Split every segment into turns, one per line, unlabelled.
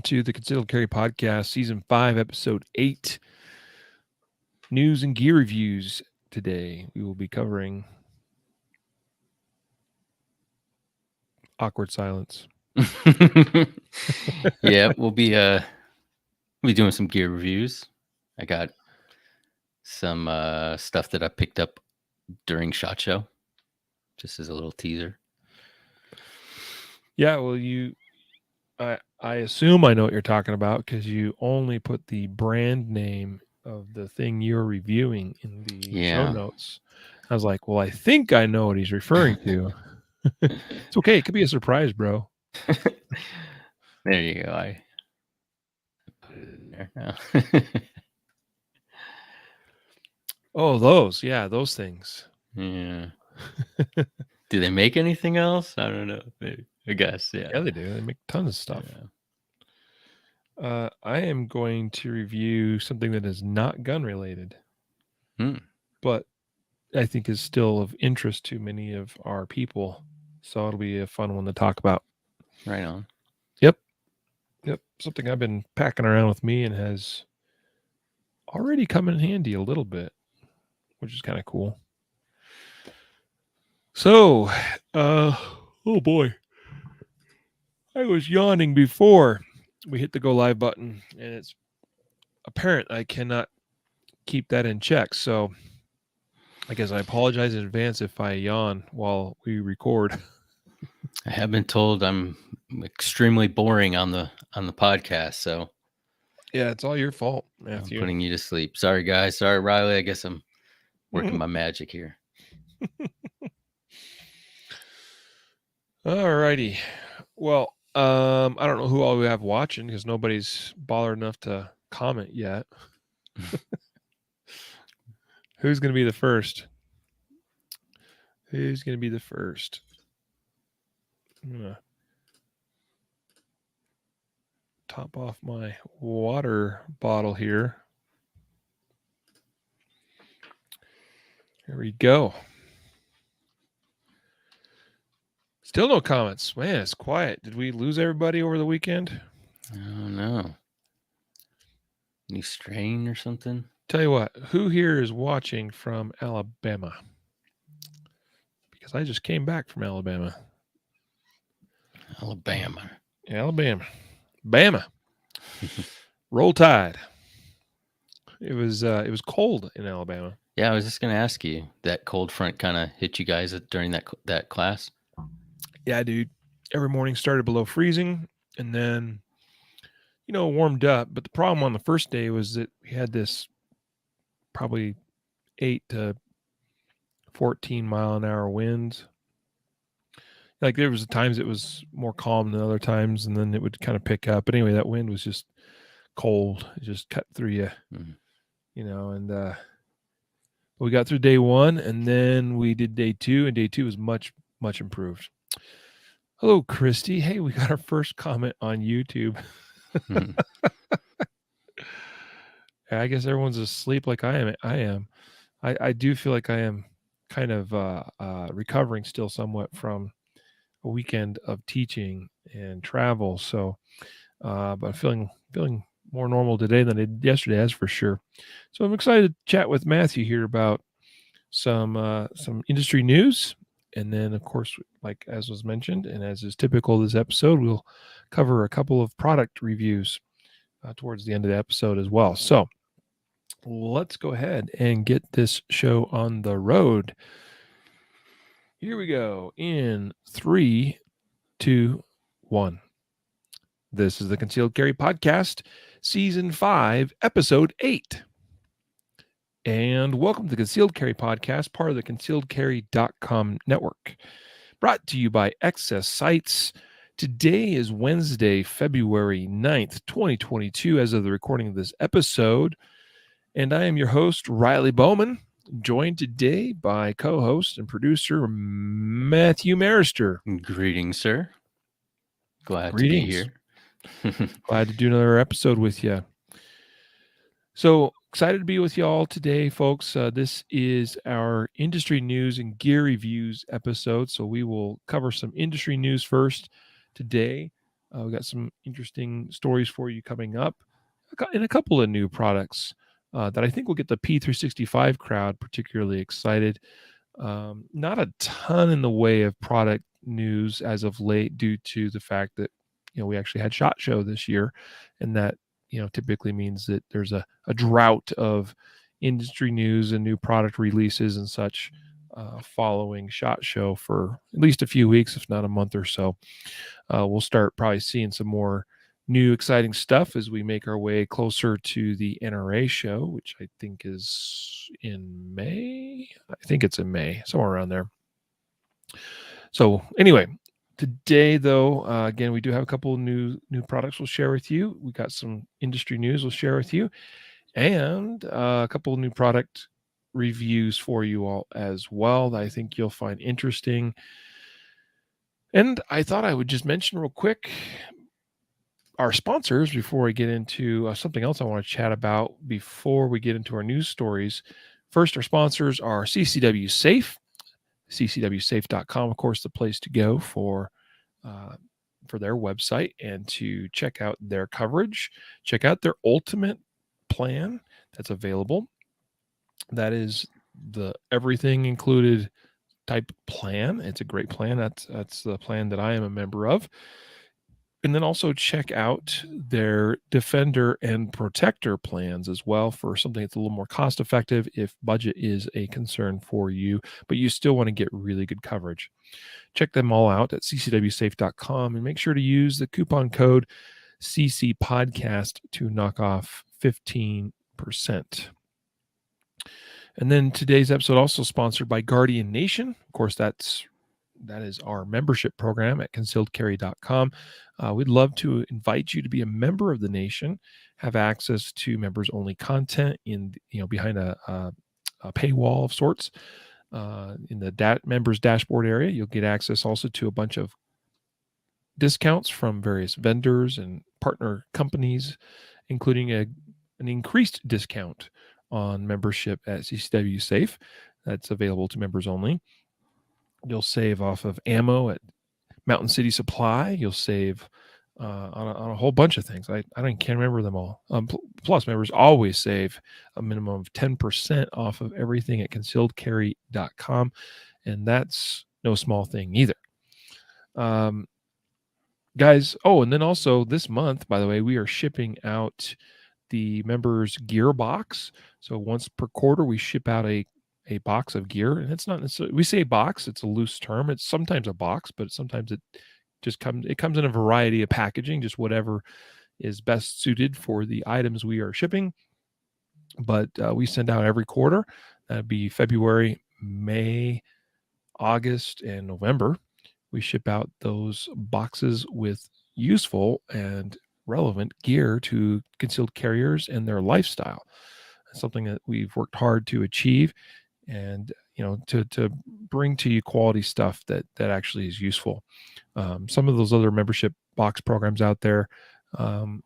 To the Concealed Carry Podcast, Season 5, Episode 8, News and Gear Reviews. Today, we will be covering awkward silence.
Yeah, we'll be doing some gear reviews. I got some stuff that I picked up during SHOT Show, just as a little teaser.
Yeah, well, I assume I know what you're talking about because you only put the brand name of the thing you're reviewing in the show notes. I was like, well, I think I know what he's referring to. It's okay. It could be a surprise, bro.
There you go. I put it in there now.
Oh, those things.
Yeah. Do they make anything else? I don't know. Maybe. I guess, yeah.
Yeah, they do. They make tons of stuff. Yeah. I am going to review something that is not gun related, but I think is still of interest to many of our people. So it'll be a fun one to talk about.
Right on.
Yep. Something I've been packing around with me and has already come in handy a little bit, which is kind of cool. So, oh boy. I was yawning before we hit the go live button, and it's apparent I cannot keep that in check. So I guess I apologize in advance if I yawn while we record.
I have been told I'm extremely boring on the podcast, so
yeah, it's all your fault, Matthew.
I'm putting you to sleep. Sorry, guys. Sorry, Riley. I guess I'm working my magic here.
All righty. Well, I don't know who all we have watching because nobody's bothered enough to comment yet. Who's going to be the first? I'm going to top off my water bottle here. Here we go. Still no comments. Man, it's quiet. Did we lose everybody over the weekend?
I don't know. New strain or something?
Tell you what, who here is watching from Alabama? Because I just came back from Alabama.
Alabama.
Bama. Roll Tide. It was cold in Alabama.
Yeah, I was just going to ask you, that cold front kind of hit you guys during that class?
Yeah, dude. Every morning started below freezing and then, warmed up. But the problem on the first day was that we had this probably 8 to 14 mile an hour winds. Like there was times it was more calm than other times, and then it would kind of pick up. But anyway, that wind was just cold. It just cut through you, and we got through day one, and then we did day two, and day two was much, much improved. Hello, Christy. Hey, we got our first comment on YouTube. I guess everyone's asleep like I am. I do feel like I am kind of recovering still somewhat from a weekend of teaching and travel. So, but feeling more normal today than I did yesterday, that's for sure. So I'm excited to chat with Matthew here about some industry news. And then, of course, like as was mentioned, and as is typical this episode, we'll cover a couple of product reviews towards the end of the episode as well. So let's go ahead and get this show on the road. Here we go in 3, 2, 1. This is the Concealed Carry Podcast, Season 5, Episode 8. And welcome to the Concealed Carry Podcast, part of the concealedcarry.com network. Brought to you by Excess Sights. Today is Wednesday, February 9th, 2022, as of the recording of this episode. And I am your host, Riley Bowman, joined today by co-host and producer Matthew Maruster.
Greetings, sir. Glad to be here.
Glad to do another episode with you. So excited to be with you all today, folks. This is our industry news and gear reviews episode. So we will cover some industry news first today. We got some interesting stories for you coming up, and a couple of new products that I think will get the P365 crowd particularly excited. Not a ton in the way of product news as of late, due to the fact that we actually had SHOT Show this year, and that typically means that there's a drought of industry news and new product releases and such following SHOT Show for at least a few weeks, if not a month or so. We'll start probably seeing some more new exciting stuff as we make our way closer to the NRA show, which I think is in May. I think it's in May, somewhere around there. So anyway, today though, again, we do have a couple of new products we'll share with you. We got some industry news we'll share with you, and a couple of new product reviews for you all as well that I think you'll find interesting. And I thought I would just mention real quick our sponsors before we get into something else I want to chat about before we get into our news stories. First, our sponsors are CCW Safe, ccwsafe.com, of course, the place to go for their website and to check out their coverage. Check out their ultimate plan that's available. That is the everything included type plan. It's a great plan. That's the plan that I am a member of. And then also check out their Defender and Protector plans as well for something that's a little more cost effective if budget is a concern for you, but you still want to get really good coverage. Check them all out at ccwsafe.com and make sure to use the coupon code CCPodcast to knock off 15%. And then today's episode also sponsored by Guardian Nation. Of course, that is our membership program at concealedcarry.com. We'd love to invite you to be a member of the nation, have access to members only content in behind a paywall of sorts. In the members dashboard area, you'll get access also to a bunch of discounts from various vendors and partner companies, including an increased discount on membership at CCW Safe. That's available to members only. You'll save off of ammo at Mountain City Supply. You'll save on a whole bunch of things. I can't remember them all. Plus, members always save a minimum of 10% off of everything at concealedcarry.com, and that's no small thing either. Guys, and then also this month, by the way, we are shipping out the members gear box. So once per quarter, we ship out a box of gear, and it's not necessarily, we say box, it's a loose term. It's sometimes a box, but sometimes it comes in a variety of packaging, just whatever is best suited for the items we are shipping. But we send out every quarter. That'd be February, May, August, and November. We ship out those boxes with useful and relevant gear to concealed carriers and their lifestyle. It's something that we've worked hard to achieve, and to bring to you quality stuff that actually is useful. Some of those other membership box programs out there, not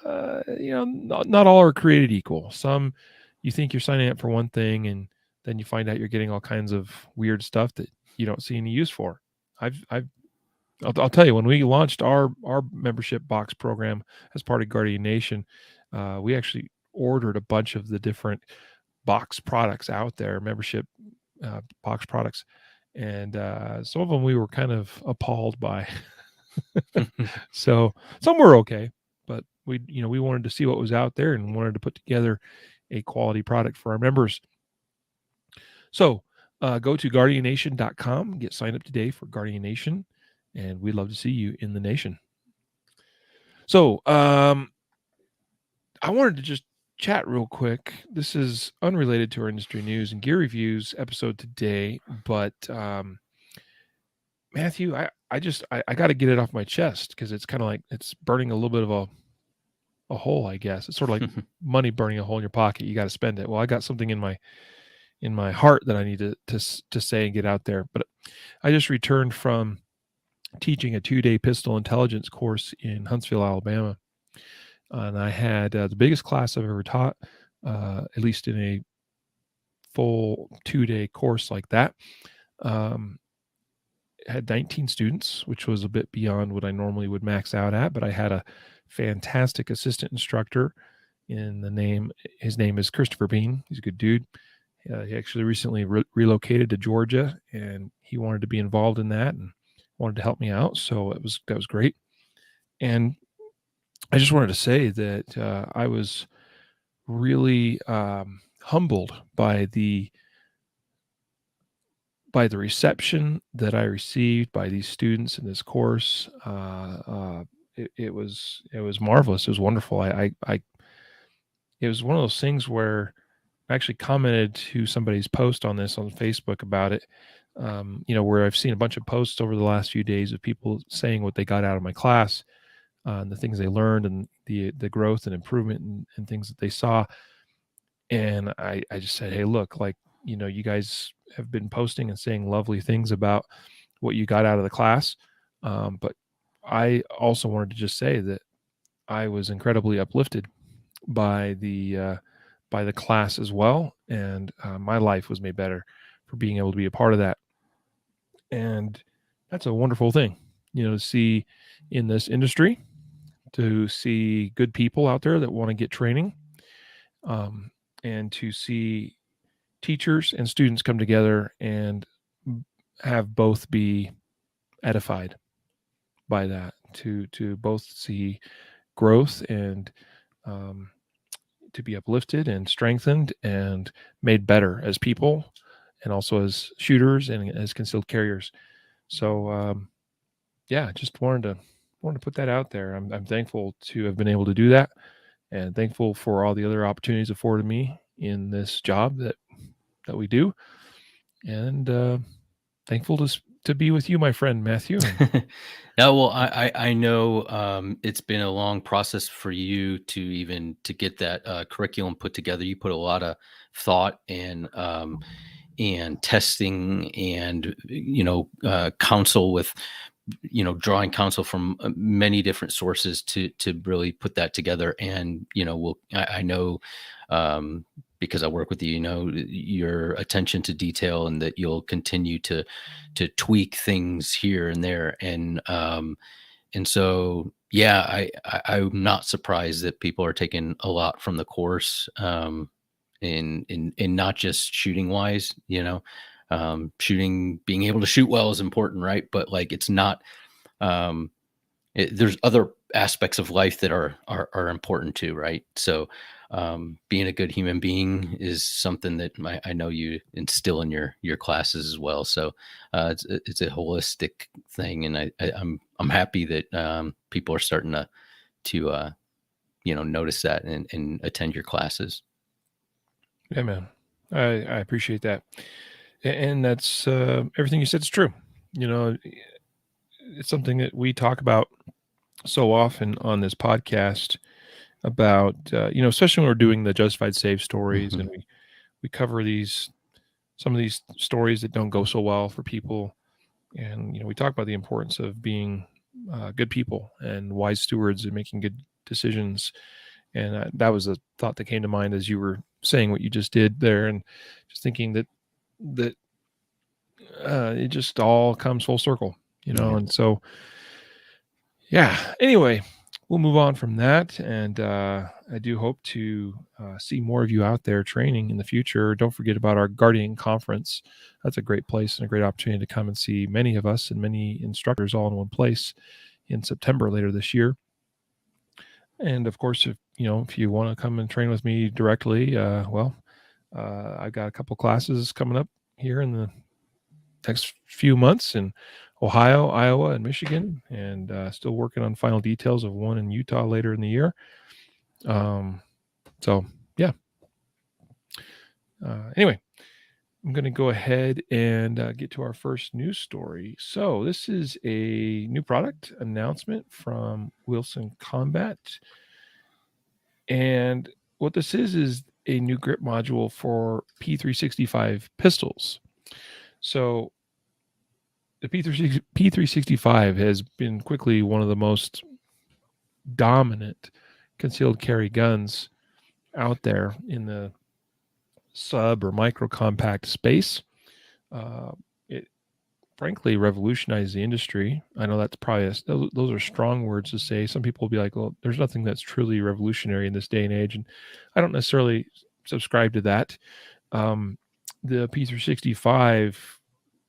all are created equal. Some, you think you're signing up for one thing, and then you find out you're getting all kinds of weird stuff that you don't see any use for. I'll tell you, when we launched our membership box program as part of Guardian Nation, we actually ordered a bunch of the different box products out there, membership box products, and some of them we were kind of appalled by. So some were okay, but we wanted to see what was out there and wanted to put together a quality product for our members. So go to guardiannation.com, get signed up today for Guardian Nation, and we'd love to see you in the nation. So I wanted to just chat real quick. This is unrelated to our industry news and gear reviews episode today, but Matthew, I got to get it off my chest because it's kind of like it's burning a little bit of a hole, I guess. It's sort of like money burning a hole in your pocket. You got to spend it. Well, I got something in my heart that I need to say and get out there. But I just returned from teaching a 2-day pistol intelligence course in Huntsville, Alabama. And I had the biggest class I've ever taught, at least in a full 2-day course like that. had 19 students, which was a bit beyond what I normally would max out at, but I had a fantastic assistant instructor his name is Christopher Bean. He's a good dude. He actually recently relocated to Georgia, and he wanted to be involved in that and wanted to help me out. So that was great. And I just wanted to say that I was really humbled by the reception that I received by these students in this course. It was marvelous. It was wonderful. It was one of those things where I actually commented to somebody's post on this on Facebook about it. Where I've seen a bunch of posts over the last few days of people saying what they got out of my class, and the things they learned, and the growth and improvement and things that they saw. And I just said, hey, look, like, you guys have been posting and saying lovely things about what you got out of the class. But I also wanted to just say that I was incredibly uplifted by the class as well. And my life was made better for being able to be a part of that. And that's a wonderful thing, to see in this industry, to see good people out there that want to get training, and to see teachers and students come together and have both be edified by that, to both see growth and to be uplifted and strengthened and made better as people, and also as shooters and as concealed carriers. So just wanted to put that out there. I'm thankful to have been able to do that, and thankful for all the other opportunities afforded me in this job that we do, and thankful to be with you, my friend Matthew.
Yeah, well, I know it's been a long process for you to get that curriculum put together. You put a lot of thought and testing and counsel with drawing counsel from many different sources to really put that together. And I know because I work with you, your attention to detail, and that you'll continue to tweak things here and there. And so, yeah, I'm not surprised that people are taking a lot from the course, in not just shooting wise, shooting, being able to shoot well is important, right? But like, it's not, there's other aspects of life that are important too, right? So being a good human being is something that I know you instill in your classes as well. So it's a holistic thing, and I'm happy that people are starting to notice that and attend your classes.
Yeah, man, I appreciate that, and that's everything you said is true. It's something that we talk about so often on this podcast about, especially when we're doing the justified save stories,
Mm-hmm.
and we cover some of these stories that don't go so well for people. And, we talk about the importance of being good people and wise stewards and making good decisions. And that was a thought that came to mind as you were saying what you just did there, and just thinking that it just all comes full circle,
Yeah.
and so, yeah, anyway, we'll move on from that. And I do hope to see more of you out there training in the future. Don't forget about our Guardian Conference. That's a great place and a great opportunity to come and see many of us and many instructors all in one place in September later this year. And of course, if you want to come and train with me directly, I've got a couple classes coming up here in the next few months in Ohio, Iowa, and Michigan, and still working on final details of one in Utah later in the year. So yeah. Anyway, I'm going to go ahead and get to our first news story. So this is a new product announcement from Wilson Combat, and what this is a new grip module for P365 pistols. So the P365 has been quickly one of the most dominant concealed carry guns out there in the sub or micro compact space. It frankly revolutionize the industry. I know that's probably those are strong words to say. Some people will be like, well, there's nothing that's truly revolutionary in this day and age, and I don't necessarily subscribe to that. The P365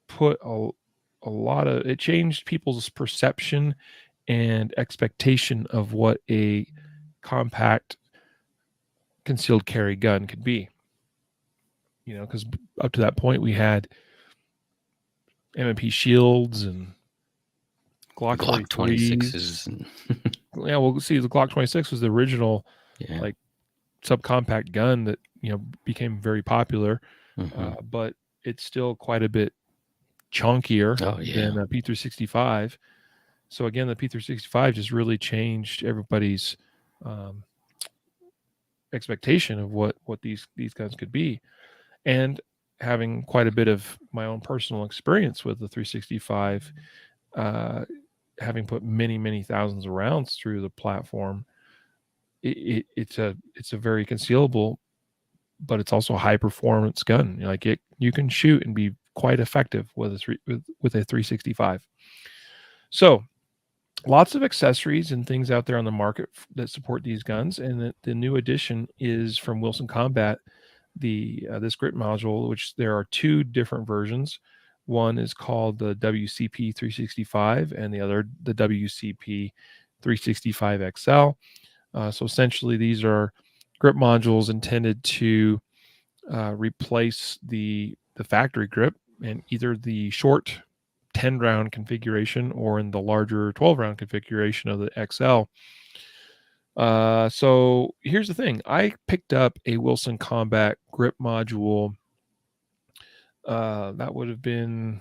put a lot of, it changed people's perception and expectation of what a compact concealed carry gun could be. Because up to that point we had M&P shields and Glock
26s.
Yeah, well, see, the Glock 26 was the original,
Yeah.
like, subcompact gun that became very popular, but it's still quite a bit chunkier than a P365. So again, the P365 just really changed everybody's expectation of what these guns could be. And having quite a bit of my own personal experience with the 365, having put many thousands of rounds through the platform, it's a very concealable, but it's also a high performance gun. You can shoot and be quite effective with a 365. So lots of accessories and things out there on the market that support these guns, and the new addition is from Wilson Combat, this grip module, which there are two different versions. One is called the WCP 365, and the other the WCP 365 XL. So essentially, these are grip modules intended to replace the factory grip in either the short 10-round configuration or in the larger 12-round configuration of the XL. So here's the thing. I picked up a Wilson Combat grip module. That would have been,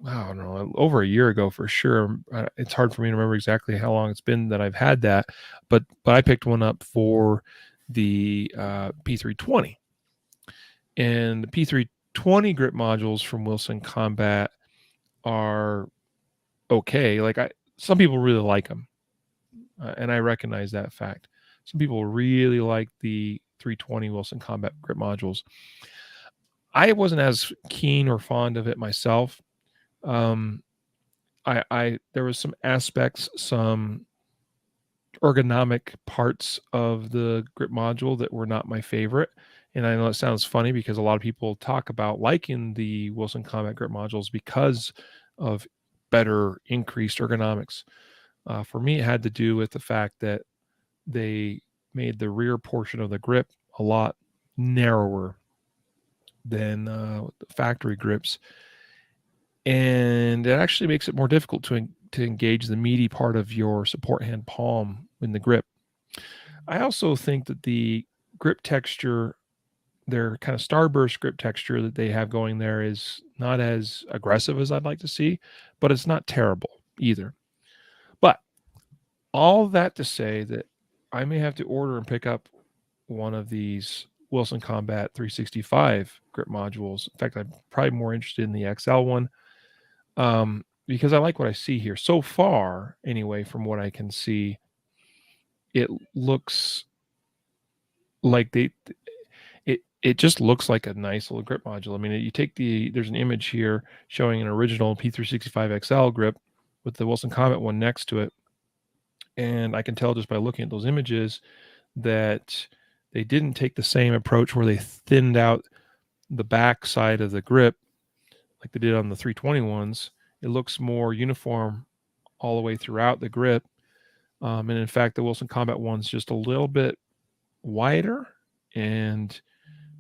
I don't know, over a year ago for sure. It's hard for me to remember exactly how long it's been that I've had that, but I picked one up for the P320. And the P320 grip modules from Wilson Combat are okay. Some people really like them, and I recognize that fact. Some people really like the 320 Wilson Combat grip modules. I wasn't as keen or fond of it myself. There was some aspects, some ergonomic parts of the grip module that were not my favorite. And I know it sounds funny because a lot of people talk about liking the Wilson Combat grip modules because of better increased ergonomics. For me, it had to do with the fact that they made the rear portion of the grip a lot narrower than the factory grips. And it actually makes it more difficult to engage the meaty part of your support hand palm in the grip. I also think that the grip texture, their kind of starburst grip texture that they have going there, is not as aggressive as I'd like to see, but it's not terrible either. But all that to say that I may have to order and pick up one of these Wilson Combat 365 grip modules. In fact, I'm probably more interested in the XL one, because I like what I see here. So far, anyway, from what I can see, it looks like it just looks like a nice little grip module. I mean, you take there's an image here showing an original P365 XL grip with the Wilson Combat one next to it. And I can tell just by looking at those images that they didn't take the same approach where they thinned out the back side of the grip like they did on the 320 ones. It looks more uniform all the way throughout the grip. And in fact, the Wilson Combat one's just a little bit wider and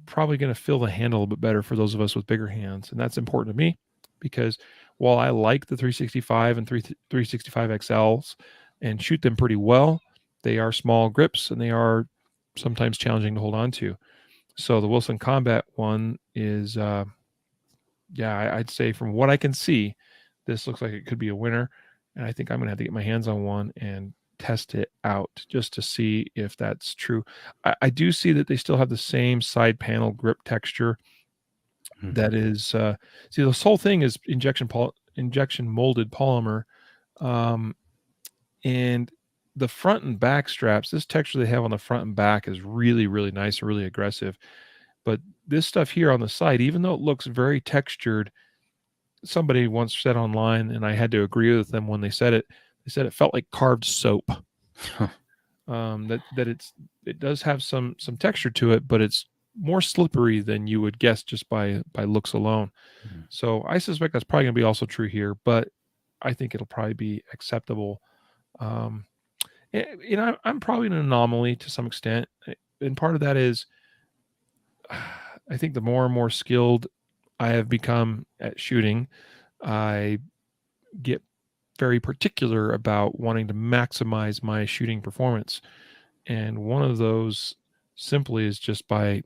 probably going to fill the hand a little bit better for those of us with bigger hands. And that's important to me because while I like the 365 and 365 XLs and shoot them pretty well, they are small grips and they are sometimes challenging to hold on to. So the Wilson Combat one is, I'd say from what I can see, this looks like it could be a winner. And I think I'm going to have to get my hands on one and test it out just to see if that's true. I do see that they still have the same side panel grip texture. That is, see, this whole thing is injection molded polymer. And the front and back straps, this texture they have on the front and back is really, really nice and really aggressive. But this stuff here on the side, even though it looks very textured, somebody once said online, and I had to agree with them when they said it. They said it felt like carved soap. It does have some texture to it, but it's more slippery than you would guess just by looks alone.
Mhm.
So I suspect that's probably going to be also true here, but I think it'll probably be acceptable. I'm probably an anomaly to some extent, and part of that is I think the more and more skilled I have become at shooting, I get very particular about wanting to maximize my shooting performance. And one of those simply is just by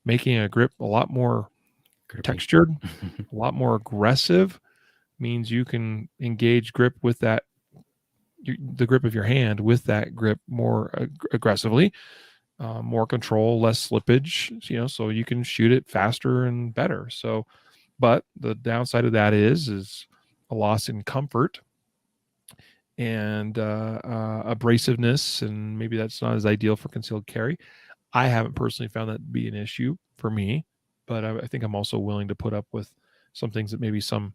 making a grip a lot more
Grippy.
textured, a lot more aggressive, means you can engage grip with that, the grip of your hand with that grip more aggressively, more control, less slippage, so you can shoot it faster and better. So, but the downside of that is a loss in comfort and abrasiveness, and maybe that's not as ideal for concealed carry. I haven't personally found that to be an issue for me, but I think I'm also willing to put up with some things that maybe some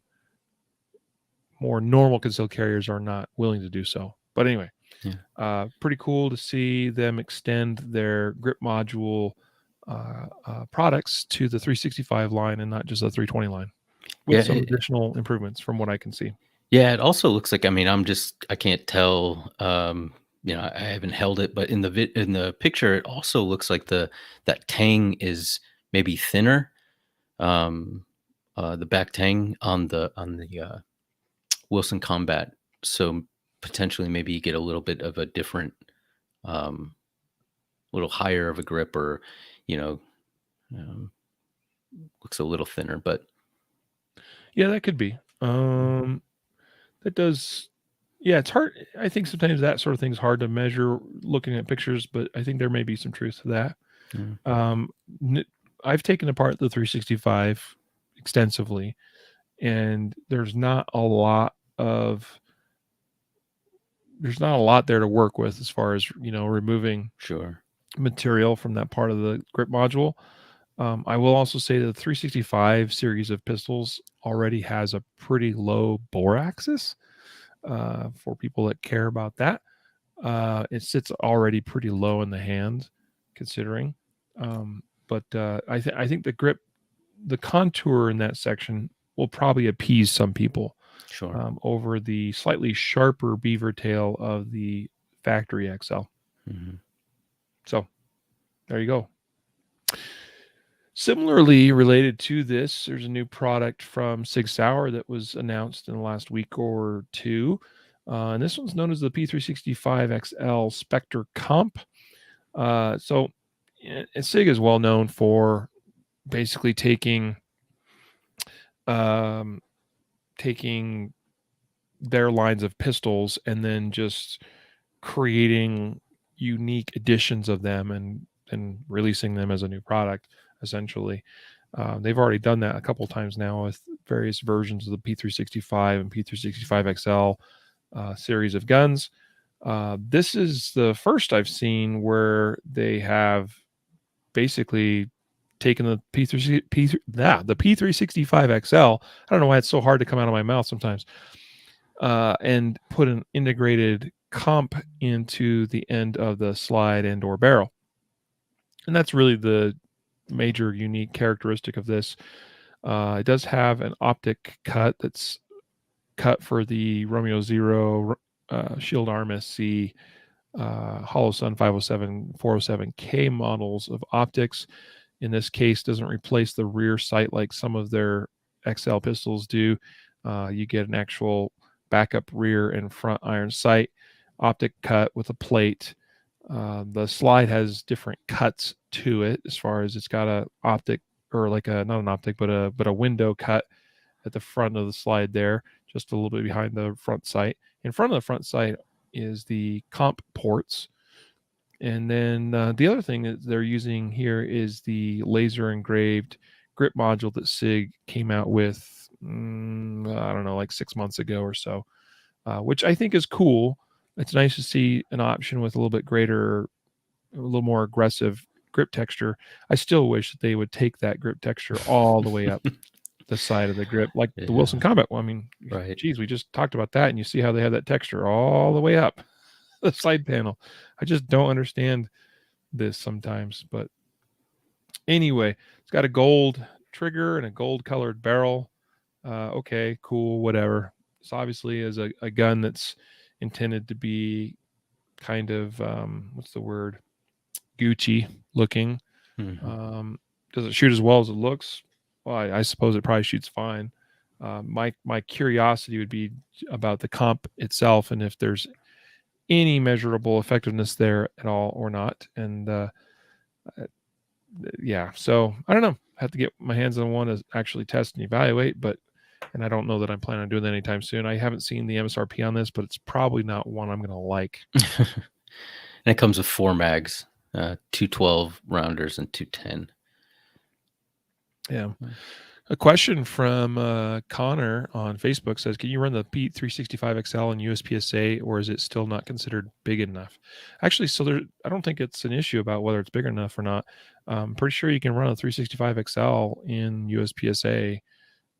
more normal concealed carriers are not willing to do so. But anyway, pretty cool to see them extend their grip module products to the 365 line and not just the 320 line, with some additional improvements from what I can see.
Yeah, it also looks like, I mean, I can't tell, I haven't held it, but in the picture, it also looks like that tang is maybe thinner. The back tang on the Wilson Combat. So potentially maybe you get a little bit of a different, little higher of a grip, or, looks a little thinner, but
yeah, that could be. That does. Yeah, it's hard. I think sometimes that sort of thing is hard to measure looking at pictures, but I think there may be some truth to that. I've taken apart the 365 extensively, and there's not a lot there to work with as far as removing material from that part of the grip module. I will also say that the 365 series of pistols already has a pretty low bore axis. For people that care about that, it sits already pretty low in the hand, considering. But I think the contour in that section will probably appease some people. Over the slightly sharper beaver tail of the factory XL. So there you go. Similarly related to this, there's a new product from Sig Sauer that was announced in the last week or two. And this one's known as the P365XL Spectre Comp. So Sig is well known for basically taking their lines of pistols and then just creating unique editions of them and releasing them as a new product, essentially. They've already done that a couple of times now with various versions of the P365 and P365XL series of guns. This is the first I've seen where they have basically taken the P365XL. I don't know why it's so hard to come out of my mouth sometimes. And put an integrated comp into the end of the slide and or barrel. And that's really the major unique characteristic of this. It does have an optic cut that's cut for the Romeo Zero, Shield Arm SC, Hollow Sun 507, 407K models of optics. In this case, doesn't replace the rear sight like some of their XL pistols do. You get an actual backup rear and front iron sight, optic cut with a plate. The slide has different cuts to it, as far as it's got a optic, or like not an optic, but a window cut at the front of the slide there, just a little bit behind the front sight. In front of the front sight is the comp ports. And then the other thing that they're using here is the laser engraved grip module that SIG came out with, I don't know, like 6 months ago or so, which I think is cool. It's nice to see an option with a little more aggressive grip texture. I still wish that they would take that grip texture all the way up the side of the grip, like the Wilson
Yeah.
Combat. Well, I mean,
Right.
geez, we just talked about that, and you see how they have that texture all the way up the side panel. I just don't understand this sometimes. But anyway, it's got a gold trigger and a gold colored barrel. Okay, cool, whatever. This obviously is a gun that's intended to be kind of what's the word? Gucci looking.
Mhm.
Does it shoot as well as it looks? Well, I suppose it probably shoots fine. My curiosity would be about the comp itself and if there's any measurable effectiveness there at all or not. And yeah, so I don't know. I have to get my hands on one to actually test and evaluate, and I don't know that I'm planning on doing that anytime soon. I haven't seen the MSRP on this, but it's probably not one I'm going to like.
And it comes with 4 mags, 212 rounders and 210.
Yeah. A question from Connor on Facebook says, can you run the P365XL in USPSA, or is it still not considered big enough? Actually, so I don't think it's an issue about whether it's big enough or not. I'm pretty sure you can run a 365XL in USPSA.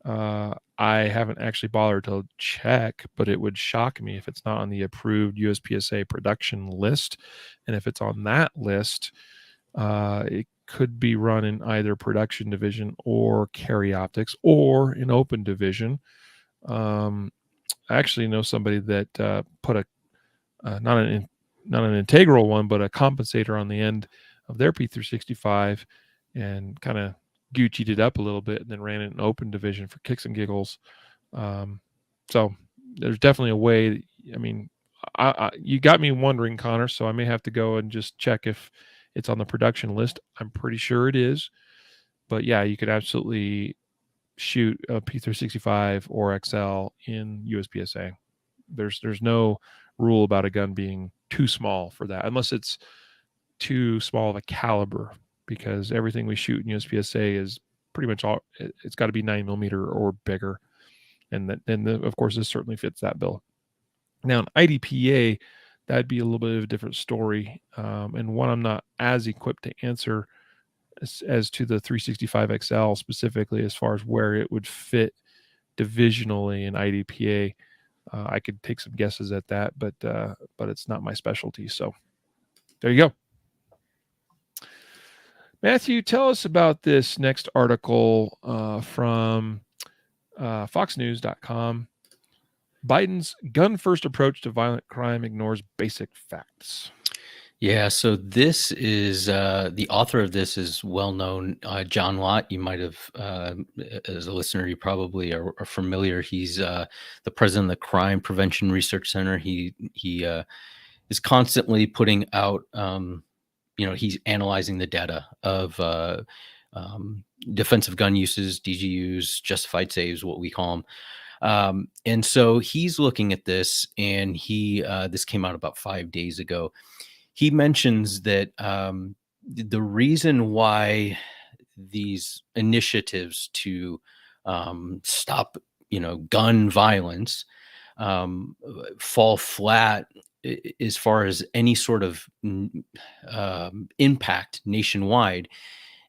I haven't actually bothered to check, but it would shock me if it's not on the approved USPSA production list. And if it's on that list, it could be run in either production division or carry optics or in open division. I actually know somebody that put a not an integral one, but a compensator on the end of their P365 and kind of Gucci'd it up a little bit and then ran it in open division for kicks and giggles. So there's definitely a way. I mean, you got me wondering, Connor, so I may have to go and just check if it's on the production list. I'm pretty sure it is. But yeah, you could absolutely shoot a P365 or XL in USPSA. There's no rule about a gun being too small for that, unless it's too small of a caliber, because everything we shoot in USPSA is pretty much all, it's got to be 9mm or bigger. And then of course, this certainly fits that bill. Now, in IDPA, that'd be a little bit of a different story, and one I'm not as equipped to answer as to the 365XL specifically, as far as where it would fit divisionally in IDPA. I could take some guesses at that, but it's not my specialty. So there you go. Matthew, tell us about this next article from foxnews.com. Biden's gun-first approach to violent crime ignores basic facts.
Yeah, so this is the author of this is well known, John Lott. You might have, as a listener, you probably are familiar. He's the president of the Crime Prevention Research Center. He is constantly putting out, he's analyzing the data of defensive gun uses, DGUs, justified saves, what we call them. And so he's looking at this, and this came out about 5 days ago. He mentions that the reason why these initiatives to stop, gun violence fall flat as far as any sort of impact nationwide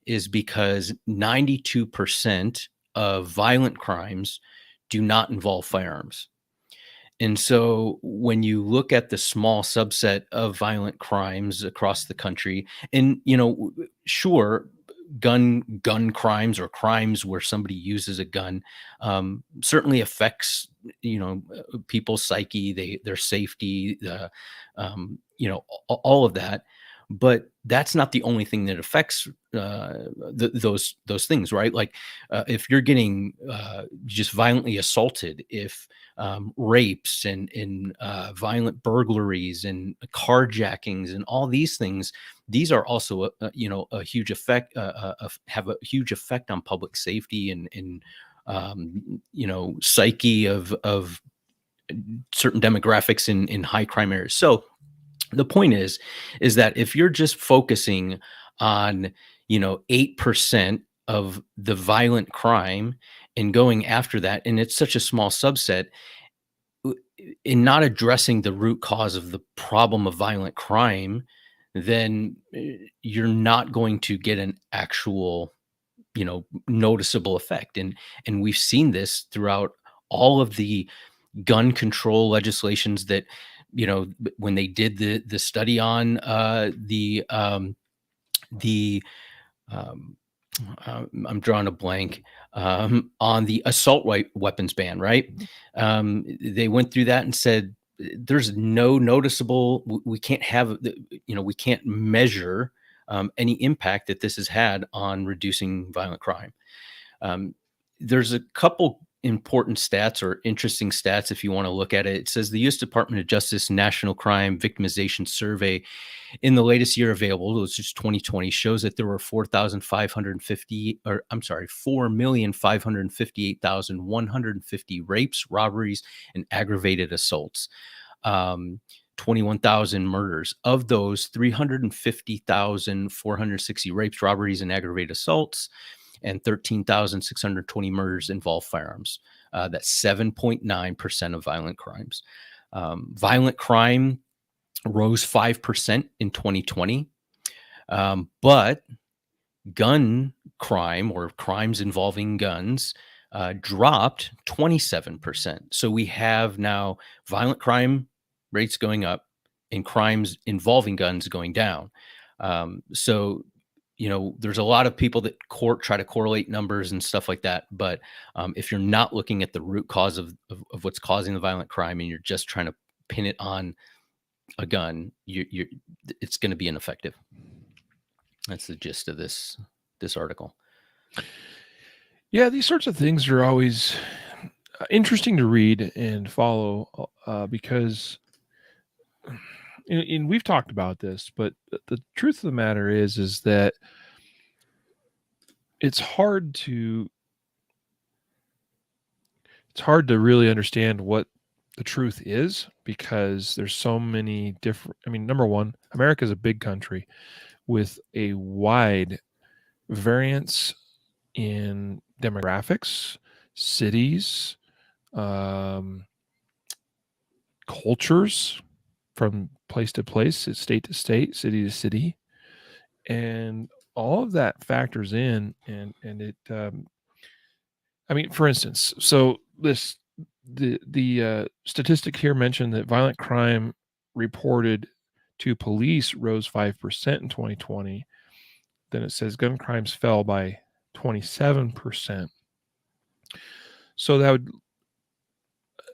is because 92% of violent crimes do not involve firearms. And so when you look at the small subset of violent crimes across the country, and sure, gun crimes or crimes where somebody uses a gun certainly affects people's psyche, their safety, all of that. But that's not the only thing that affects those things, right? Like if you're getting just violently assaulted, if rapes and violent burglaries and carjackings and all these things, these are also a huge effect, have a huge effect on public safety and psyche of certain demographics in high crime areas. So the point is that if you're just focusing on 8% of the violent crime and going after that, and it's such a small subset, in not addressing the root cause of the problem of violent crime, then you're not going to get an actual noticeable effect. And we've seen this throughout all of the gun control legislations that, when they did the study on the I'm drawing a blank on the assault weapons ban, right? They went through that and said there's no noticeable. We can't have, we can't measure any impact that this has had on reducing violent crime. There's a couple important stats or interesting stats if you want to look at it. It says the U.S. Department of Justice National Crime Victimization Survey in the latest year available, which is 2020, shows that there were 4,558,150 rapes, robberies, and aggravated assaults. 21,000 murders. Of those, 350,460 rapes, robberies, and aggravated assaults, and 13,620 murders involve firearms. That's 7.9% of violent crimes. Violent crime rose 5% in 2020, but gun crime, or crimes involving guns, dropped 27%. So we have now violent crime rates going up and crimes involving guns going down. So there's a lot of people that try to correlate numbers and stuff like that. But if you're not looking at the root cause of what's causing the violent crime, and you're just trying to pin it on a gun, it's going to be ineffective. That's the gist of this article.
Yeah, these sorts of things are always interesting to read and follow because, and we've talked about this, but the truth of the matter is that it's hard to really understand what the truth is, because there's so many different. I mean, number one, America is a big country with a wide variance in demographics, cities, cultures, from place to place, state to state, city to city, and all of that factors in. And it, I mean, for instance, so the statistic here mentioned that violent crime reported to police rose 5% in 2020. Then it says gun crimes fell by 27%. So that would,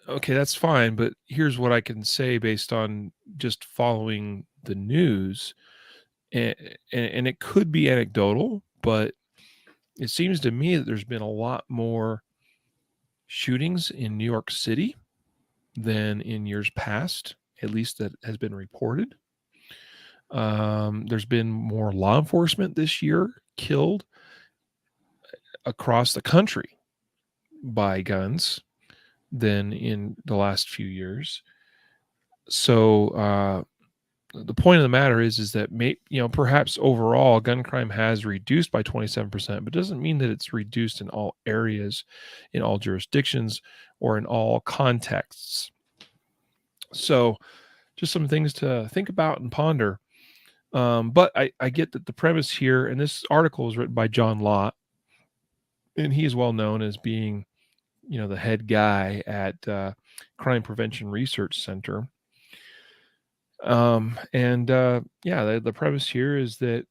okay, that's fine. But here's what I can say based on just following the news. And it could be anecdotal, but it seems to me that there's been a lot more shootings in New York City than in years past, at least that has been reported. There's been more law enforcement this year killed across the country by guns than in the last few years. So the point of the matter is that perhaps overall gun crime has reduced by 27%, but doesn't mean that it's reduced in all areas, in all jurisdictions, or in all contexts. So just some things to think about and ponder. But I get that the premise here, and this article is written by John Lott, and he is well known as being, the head guy at Crime Prevention Research Center. The premise here is that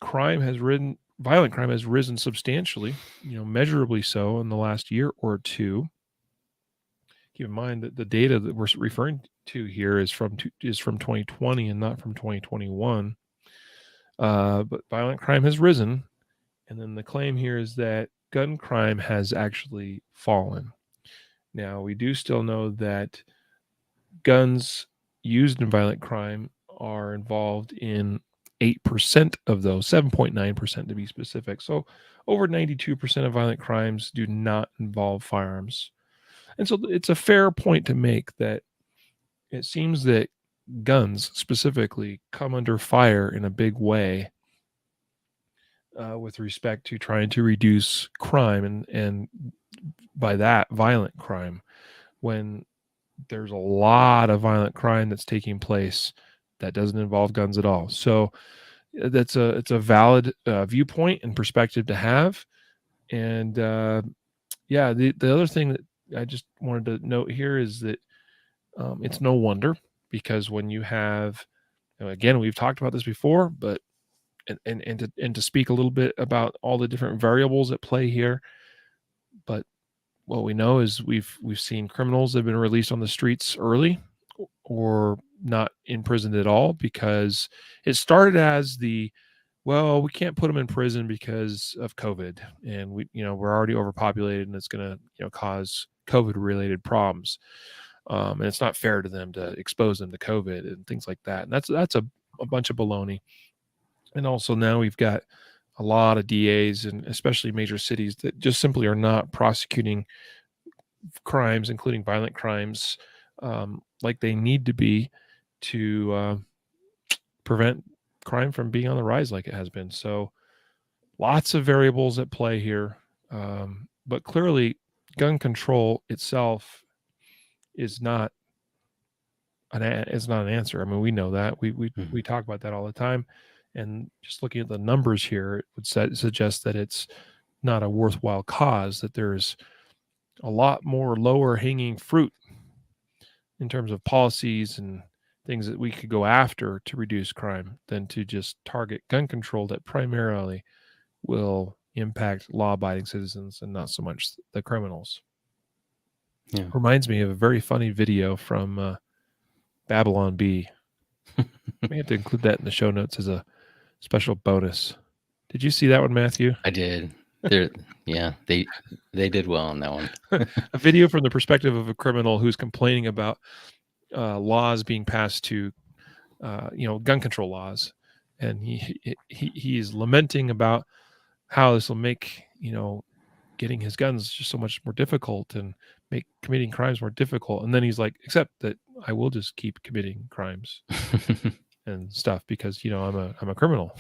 violent crime has risen substantially, measurably so in the last year or two. Keep in mind that the data that we're referring to here is from 2020 and not from 2021. But violent crime has risen, and then the claim here is that gun crime has actually fallen. Now, we do still know that guns used in violent crime are involved in 8% of those, 7.9% to be specific. So over 92% of violent crimes do not involve firearms. And so it's a fair point to make that it seems that guns specifically come under fire in a big way with respect to trying to reduce crime and by that, violent crime, when there's a lot of violent crime that's taking place that doesn't involve guns at all. So it's a valid viewpoint and perspective to have. And yeah, the other thing that I just wanted to note here is that it's no wonder, because when you have, again, we've talked about this before, but and to speak a little bit about all the different variables at play here. But what we know is we've seen criminals that have been released on the streets early or not imprisoned at all, because it started as well, we can't put them in prison because of COVID, and we're already overpopulated, and it's going to cause COVID related problems, and it's not fair to them to expose them to COVID and things like that. And that's a bunch of baloney. And also now we've got a lot of DAs, and especially major cities, that just simply are not prosecuting crimes, including violent crimes, like they need to be to prevent crime from being on the rise like it has been. So lots of variables at play here. But clearly gun control itself is not an answer. I mean, we know that. We talk about that all the time. And just looking at the numbers here, it would suggest that it's not a worthwhile cause, that there's a lot more lower hanging fruit in terms of policies and things that we could go after to reduce crime than to just target gun control that primarily will impact law-abiding citizens and not so much the criminals.
Yeah.
Reminds me of a very funny video from Babylon Bee. May have to include that in the show notes as a special bonus. Did you see that one, Matthew?
I did. Yeah, they did well on that one.
A video from the perspective of a criminal who's complaining about laws being passed to, gun control laws, and he's lamenting about how this will make getting his guns just so much more difficult and make committing crimes more difficult. And then he's like, except that I will just keep committing crimes and stuff because I'm a criminal.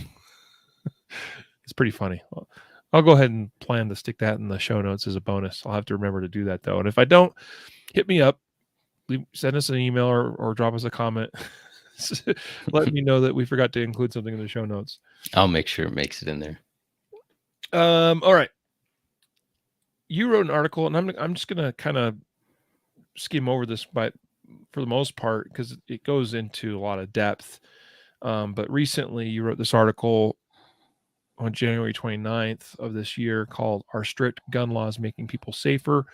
It's pretty funny. I'll go ahead and plan to stick that in the show notes as a bonus. I'll have to remember to do that though. And if I don't, hit me up, send us an email or drop us a comment. Let me know that we forgot to include something in the show notes.
I'll make sure it makes it in there.
All right. You wrote an article, and I'm just gonna kind of skim over this, but for the most part, because it goes into a lot of depth. But recently, you wrote this article on January 29th of this year called "Are Strict Gun Laws Making People Safer?"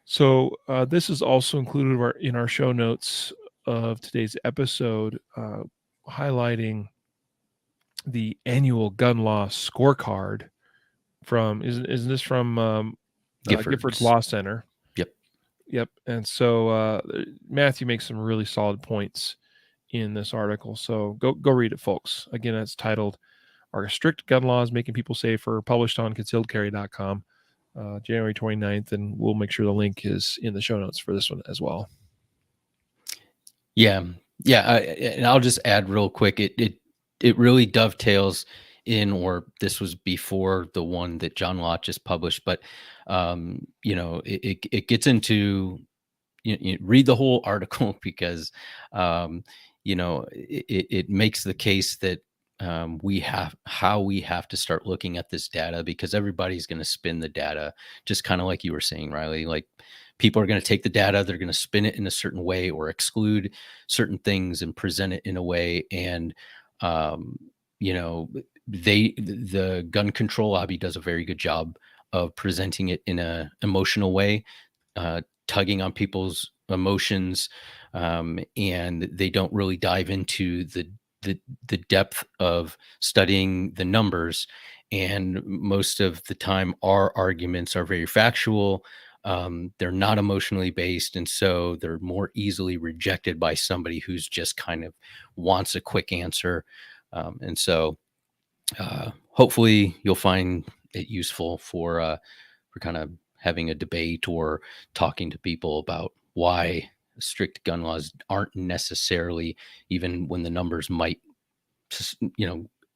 So this is also included in our show notes of today's episode, highlighting the annual gun law scorecard from isn't this from Giffords Law Center? Yep. And so Matthew makes some really solid points in this article. So go read it, folks. Again, it's titled "Are Strict Gun Laws Making People Safer?" Published on concealedcarry.com, January 29th, and we'll make sure the link is in the show notes for this one as well.
Yeah. And I'll just add real quick. It really dovetails in, or this was before the one that John Lott just published, but it gets into, you read the whole article because it makes the case that we have to start looking at this data, because everybody's going to spin the data, just kind of like you were saying, Riley. Like, people are going to take the data, they're going to spin it in a certain way or exclude certain things and present it in a way. And the gun control lobby does a very good job of presenting it in a emotional way, tugging on people's emotions, and they don't really dive into the depth of studying the numbers. And most of the time, our arguments are very factual. They're not emotionally based, and so they're more easily rejected by somebody who's just kind of wants a quick answer. And so hopefully you'll find it useful for kind of having a debate or talking to people about why strict gun laws aren't necessarily, even when the numbers might,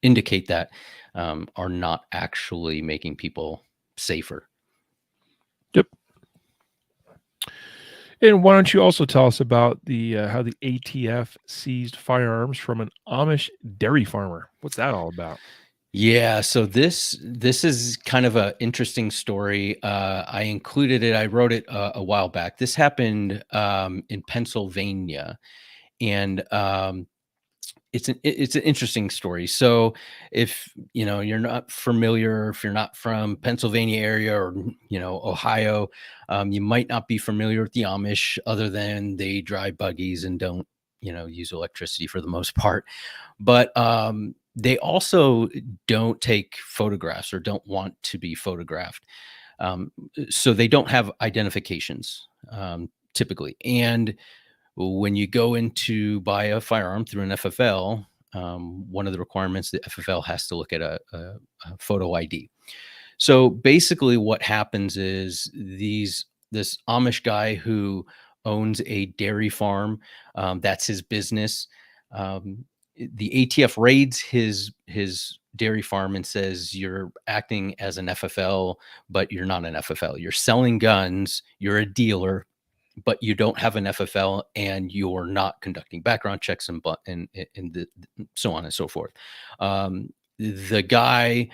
indicate that, are not actually making people safer.
Yep. And why don't you also tell us about the how the ATF seized firearms from an Amish dairy farmer? What's that all about?
Yeah, so this is kind of a interesting story. I included it. I wrote it a while back. This happened in Pennsylvania, and it's an interesting story. So if you're not familiar, if you're not from Pennsylvania area or Ohio, you might not be familiar with the Amish, other than they drive buggies and don't use electricity for the most part. But they also don't take photographs or don't want to be photographed. So they don't have identifications typically. And when you go in to buy a firearm through an FFL, one of the requirements, the FFL has to look at a photo ID. So basically, what happens is this Amish guy who owns a dairy farm, that's his business. The ATF raids his dairy farm and says, "You're acting as an FFL, but you're not an FFL. You're selling guns. You're a dealer, but you don't have an FFL, and you're not conducting background checks and so on and so forth." The guy,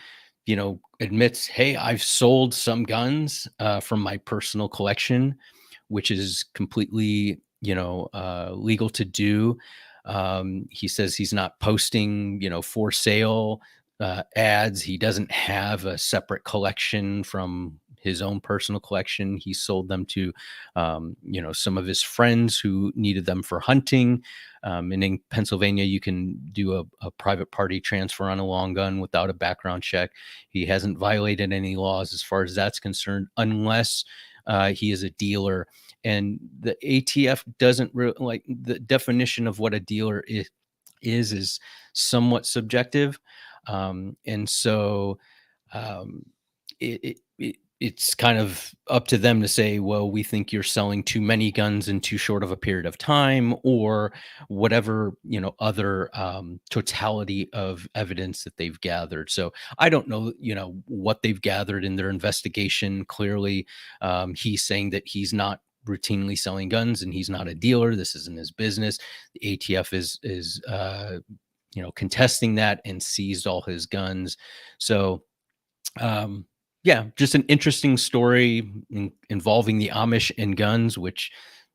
admits, "Hey, I've sold some guns from my personal collection," which is completely, legal to do. He says he's not posting, for sale ads. He doesn't have a separate collection from his own personal collection. He sold them to, some of his friends who needed them for hunting. And in Pennsylvania, you can do a private party transfer on a long gun without a background check. He hasn't violated any laws as far as that's concerned, unless he is a dealer. And the ATF doesn't really like the definition of what a dealer is somewhat subjective. And so um, it's kind of up to them to say, well, we think you're selling too many guns in too short of a period of time, or whatever, other totality of evidence that they've gathered. So I don't know, what they've gathered in their investigation. Clearly, he's saying that he's not routinely selling guns and he's not a dealer. This isn't his business. The ATF is contesting that and seized all his guns. So yeah, just an interesting story involving the Amish and guns, which,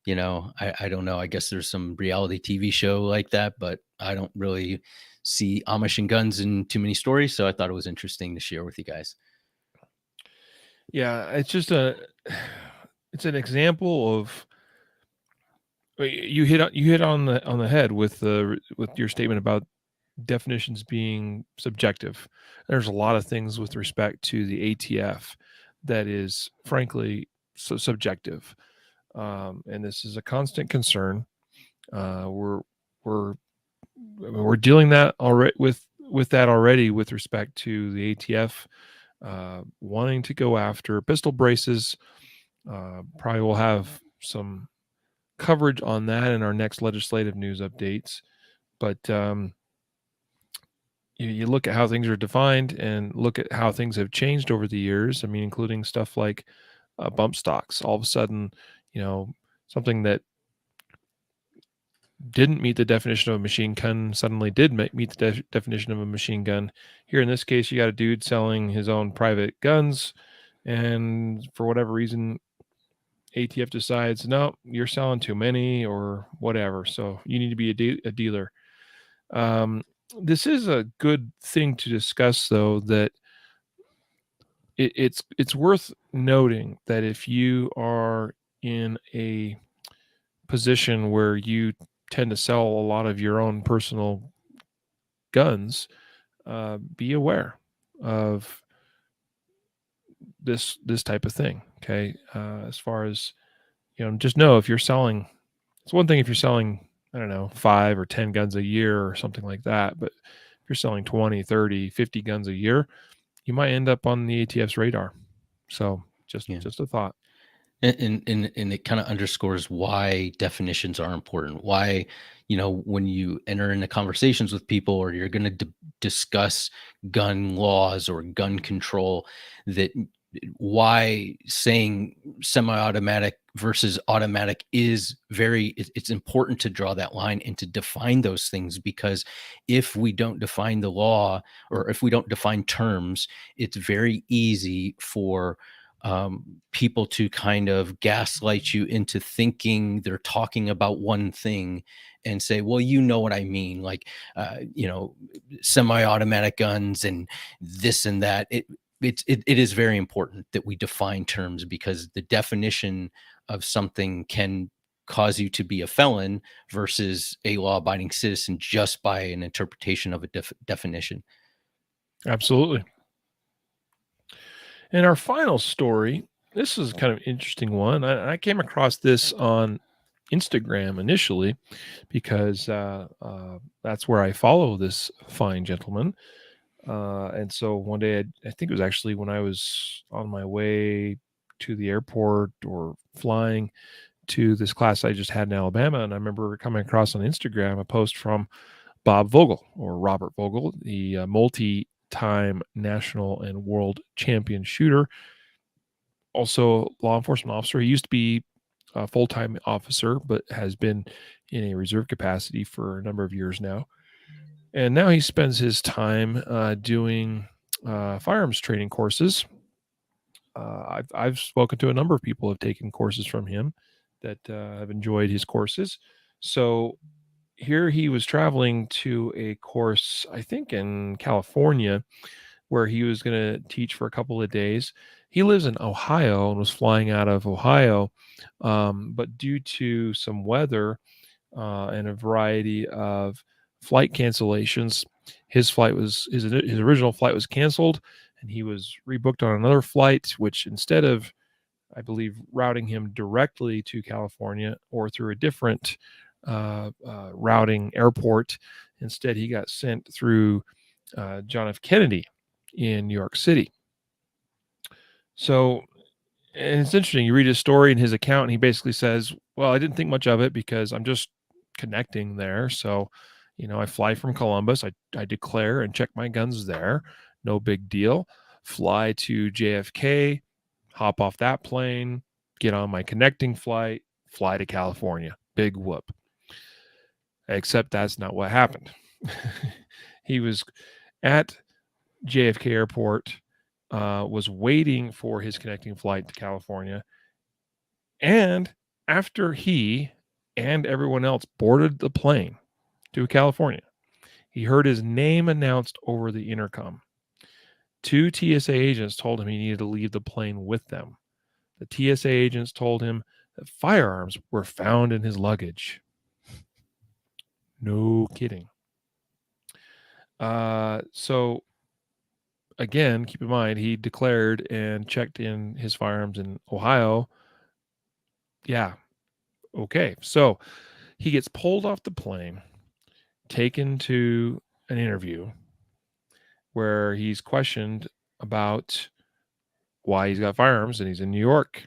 I don't know. I guess there's some reality TV show like that, but I don't really see Amish and guns in too many stories. So I thought it was interesting to share with you guys.
Yeah, it's just it's an example of you hit on the head with your statement about definitions being subjective. There's a lot of things with respect to the ATF that is frankly so subjective, and this is a constant concern. We're we're we're dealing that already with that already with respect to the ATF wanting to go after pistol braces. Probably will have some coverage on that in our next legislative news updates. But you look at how things are defined and look at how things have changed over the years. I mean, including stuff like bump stocks. All of a sudden, something that didn't meet the definition of a machine gun suddenly did meet the definition of a machine gun. Here in this case, you got a dude selling his own private guns, and for whatever reason, ATF decides, no, you're selling too many or whatever. So you need to be a dealer. This is a good thing to discuss, though, that it's worth noting that if you are in a position where you tend to sell a lot of your own personal guns, be aware of this type of thing. Okay, as far as just know if you're selling. It's one thing if you're selling, I don't know, 5 or 10 guns a year or something like that, but if you're selling 20, 30, 50 guns a year, you might end up on the ATF's radar. So
Yeah.
just a thought.
And it kind of underscores why definitions are important. Why, when you enter into conversations with people or you're going to discuss gun laws or gun control, that why saying semi-automatic versus automatic is it's important to draw that line and to define those things, because if we don't define the law, or if we don't define terms, it's very easy for people to kind of gaslight you into thinking they're talking about one thing and say, well, you know what I mean, like, semi-automatic guns and this and that. It is very important that we define terms, because the definition of something can cause you to be a felon versus a law-abiding citizen just by an interpretation of a definition.
Absolutely. And our final story, this is kind of an interesting one. I came across this on Instagram initially because that's where I follow this fine gentleman. And so one day, I think it was actually when I was on my way to the airport or flying to this class I just had in Alabama. And I remember coming across on Instagram a post from Bob Vogel, or Robert Vogel, the multi-time national and world champion shooter, also law enforcement officer. He used to be a full-time officer, but has been in a reserve capacity for a number of years now. And now he spends his time doing firearms training courses. I've spoken to a number of people who have taken courses from him that have enjoyed his courses. So here he was traveling to a course, I think in California, where he was going to teach for a couple of days. He lives in Ohio and was flying out of Ohio, but due to some weather and a variety of flight cancellations, his original flight was canceled, and he was rebooked on another flight, which instead of, I believe, routing him directly to California or through a different routing airport, instead he got sent through John F. Kennedy in New York City. So, and it's interesting, you read his story and his account, and he basically says, well, I didn't think much of it because I'm just connecting there. So, I fly from Columbus, I declare and check my guns there. No big deal. Fly to JFK, hop off that plane, get on my connecting flight, fly to California. Big whoop. Except that's not what happened. He was at JFK Airport, was waiting for his connecting flight to California. And after he and everyone else boarded the plane to California, he heard his name announced over the intercom. 2 TSA agents told him he needed to leave the plane with them. The TSA agents told him that firearms were found in his luggage. No kidding. So again, keep in mind, he declared and checked in his firearms in Ohio. Yeah. Okay. So he gets pulled off the plane, taken to an interview where he's questioned about why he's got firearms and he's in New York.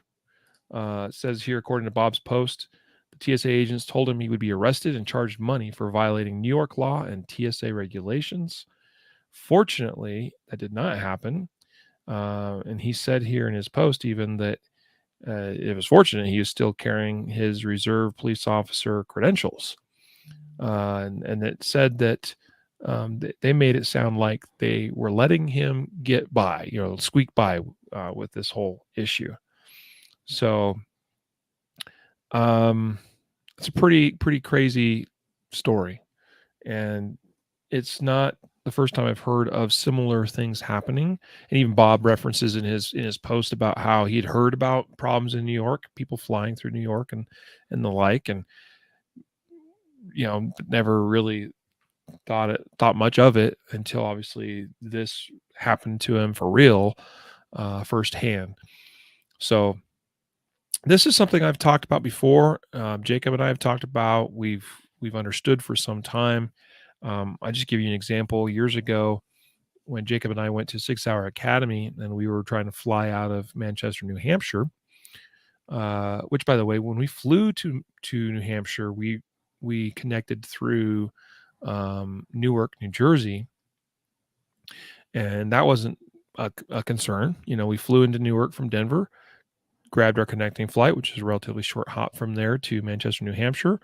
It says here, according to Bob's post, the TSA agents told him he would be arrested and charged money for violating New York law and TSA regulations. Fortunately, that did not happen. And he said here in his post even that it was fortunate he was still carrying his reserve police officer credentials. And it said that they made it sound like they were letting him get by, squeak by with this whole issue. So it's a pretty crazy story. And it's not the first time I've heard of similar things happening. And even Bob references in his post about how he'd heard about problems in New York, people flying through New York and the like, and never really thought much of it until obviously this happened to him for real, firsthand. So this is something I've talked about before. Jacob and I have talked about. We've understood for some time. I'll just give you an example. Years ago, when Jacob and I went to 6 Hour Academy and we were trying to fly out of Manchester, New Hampshire, which, by the way, when we flew to New Hampshire, we connected through Newark, New Jersey, and that wasn't a concern. We flew into Newark from Denver, grabbed our connecting flight, which is a relatively short hop from there to Manchester, New Hampshire.